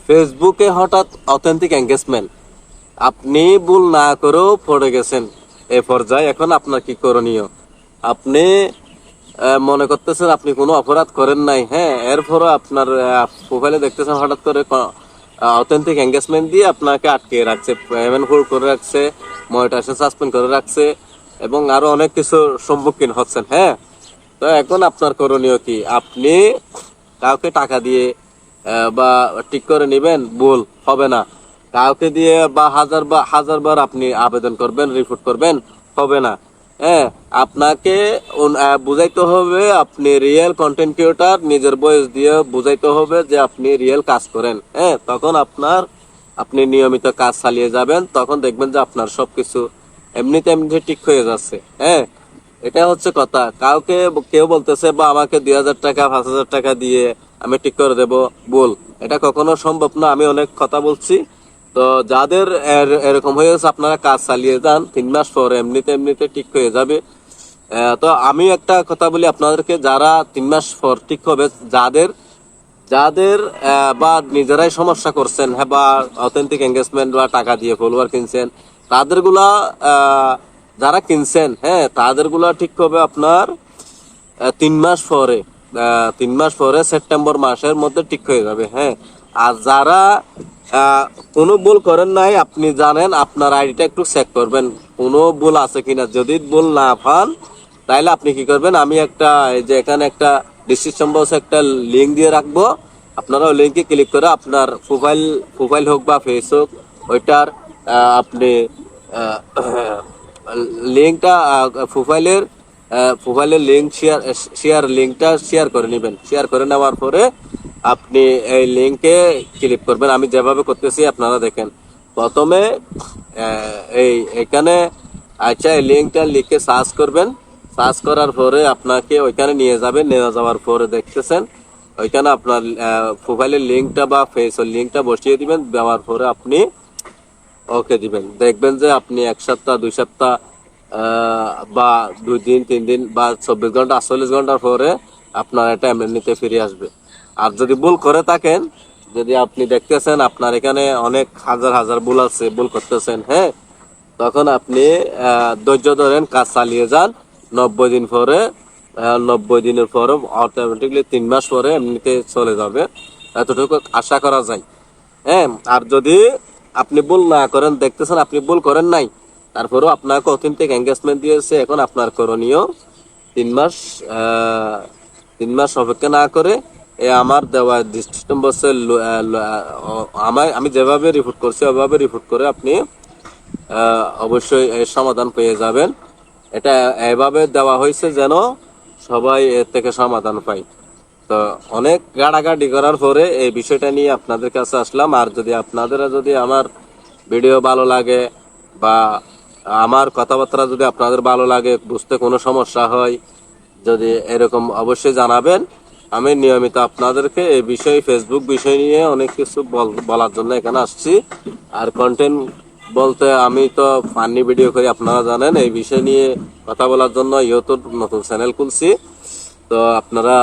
ফেসবুকে হঠাৎ authentic engagement, আপনি ভুল না করেও পড়ে গেছেন এ পর্যায়ে। এখন আপনার কি করণীয়? আপনি মনে করতেছেন আপনি কোনো অপরাধ করেন নাই, হ্যাঁ, এরপরও আপনার প্রোফাইলে দেখতেছেন হঠাৎ করে অথেন্টিক এঙ্গেজমেন্ট দিয়ে আপনাকে আটকে রাখছে, পেমেন্ট হোল্ড করে রাখছে, মনিটাইজেশন সাসপেন্ড করে রাখছে এবং আরো অনেক কিছু সম্মুখীন হচ্ছেন। হ্যাঁ, তো এখন আপনার করণীয় কি? আপনি কাউকে টাকা দিয়ে বা ঠিক করে নিবেন, ভুল হবে না। কাউকে দিয়ে বা হাজার বার আপনি আবেদন করবেন, রিপোর্ট করবেন, হবে না। হ্যাঁ, আপনাকে বুঝাইতে হবে আপনি রিয়েল কন্টেন্ট ক্রিয়েটর, নিজের বয়স দিয়ে বুঝাইতে হবে যে আপনি রিয়েল কাজ করেন। হ্যাঁ, তখন আপনি নিয়মিত কাজ চালিয়ে যাবেন, তখন দেখবেন যে আপনার সবকিছু এমনিতে ঠিক হয়ে যাচ্ছে। হ্যাঁ, এটা হচ্ছে কথা। কেউ বলতেছে বা আমাকে 2,000 টাকা 5,000 টাকা দিয়ে আমি ঠিক করে দেব, বল, এটা কখনো সম্ভব না। আমি অনেক কথা বলছি। তো যাদের এরকম হয়ে গেছে আপনারা কাজ চালিয়ে যান, 3 মাস পরে এমনিতে ঠিক হয়ে যাবে। তো আমি একটা কথা বলি আপনাদেরকে, যারা 3 মাস পর ঠিক হবে, যাদের যাদের বা নিজেরাই সমস্যা করছেন, হ্যাঁ, বা অথেন্টিক এঙ্গেজমেন্ট বা টাকা দিয়ে ফলোয়ার কিনছেন, তাদেরগুলা যারা কিনছেন, হ্যাঁ, তাদেরগুলা ঠিক হবে আপনার 3 মাস পরে। 3 মাস পরে সেপ্টেম্বর মাসের মধ্যে ঠিক হয়ে যাবে। হ্যাঁ, আর যারা কোনো ভুল করেন নাই, আপনি জানেন, আপনার আইডিটা একটু চেক করবেন কোনো ভুল আছে কিনা। যদি ভুল না পান তাহলে আপনি কি করবেন, আমি একটা এই যে এখানে একটা ডিসক্রিপশন বক্সে একটা লিঙ্ক দিয়ে রাখবো, আপনারা ওই লিঙ্কে ক্লিক করে আপনার প্রোফাইল হোক বা ফেস হোক, ওইটার আপনি লিঙ্কটা প্রোফাইলের লিঙ্ক লিঙ্কটা শেয়ার করে নেবেন। শেয়ার করে নেওয়ার পরে আপনি এই লিঙ্কে ক্লিক করবেন। আমি যেভাবে করতেছি আপনারা দেখেন। প্রথমে এখানে আচ্ছা এই লিঙ্কটা লিখে সার্চ করবেন। সার্চ করার পরে আপনাকে ওইখানে নিয়ে যাবেন। নিয়ে যাওয়ার পরে দেখতেছেন ওইখানে আপনার প্রোফাইলের লিঙ্কটা বা ফেসের লিঙ্কটা বসিয়ে দিবেন। দেওয়ার পরে আপনি ওকে দিবেন। দেখবেন যে আপনি 1 সপ্তাহ 2 সপ্তাহ বা 2 দিন 3 দিন বা 24 ঘন্টা 48 ঘন্টার পরে আপনার এটা এমনিতে ফিরে আসবে। আর যদি ভুল করে থাকেন, যদি আপনি দেখতেছেন আপনার এখানে অনেক হাজার ভুল আছে, ভুল করতেছেন, হ্যাঁ, তখন আপনি ধৈর্য ধরেন, কাজ চালিয়ে যান। 90 দিন পরে 90 দিনের পরে অটোমেটিকলি 3 মাস পরে এমনিতে চলে যাবে, এতটুকু আশা করা যায়। হ্যাঁ, আর যদি আপনি ভুল না করেন, দেখতেছেন আপনি ভুল করেন নাই, তারপরেও আপনাকে অথেন্টিক এঙ্গেজমেন্ট দিয়েছে, এখন আপনার করণীয় 3 মাস 3 মাস অপেক্ষা না করে আমার দেওয়া ডিসক্রিপশন বক্সে আমি যেভাবে রিপোর্ট করছি ওইভাবে রিপোর্ট করে আপনি অবশ্যই এর সমাধান পেয়ে যাবেন। এটা এভাবে দেওয়া হয়েছে যেন সবাই এর থেকে সমাধান পায়। তো অনেক গাড়াগাড়ি করার পরে এই বিষয়টা নিয়ে আপনাদের কাছে আসলাম। আর যদি আমার ভিডিও ভালো লাগে বা আমার কথাবার্তা যদি আপনাদের ভালো লাগে, বুঝতে কোনো সমস্যা হয়, যদি এরকম অবশ্যই জানাবেন। আমি নিয়মিত আপনাদেরকে এই বিষয় ফেসবুক বিষয় নিয়ে অনেক কিছু বলার জন্য এখানে আসছি। আর কন্টেন্ট বলতে আমি তো ফানি ভিডিও করি, আপনারা জানেন। এই বিষয় নিয়ে কথা বলার জন্য ইউটিউব নতুন চ্যানেল খুলছি। তো আপনারা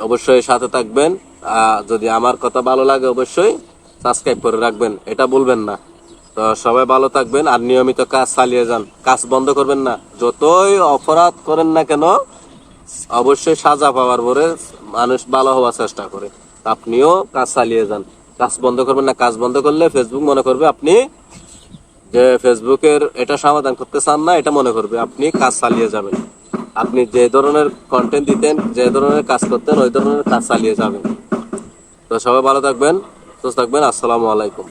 অবশ্যই সাথে থাকবেন। যদি আমার কথা ভালো লাগে অবশ্যই সাবস্ক্রাইব করে রাখবেন, এটা বলবেন না। তো সবাই ভালো থাকবেন আর নিয়মিত কাজ চালিয়ে যান, কাজ বন্ধ করবেন না। যতই অপরাধ করেন না কেন, অবশ্যই সাজা পাওয়ার পরে মানুষ ভালো হওয়ার চেষ্টা করে। আপনিও কাজ চালিয়ে যান, কাজ বন্ধ করবেন না। কাজ বন্ধ করলে ফেসবুক মনে করবে আপনি যে ফেসবুকের এটা সমাধান করতে চান না, এটা মনে করবে আপনি কাজ চালিয়ে যাবেন। আপনি যে ধরনের কন্টেন্ট দিতেন, যে ধরনের কাজ করতেন, ওই ধরনের কাজ চালিয়ে যাবেন। তো সবাই ভালো থাকবেন, সুস্থ থাকবেন। আসসালামু আলাইকুম।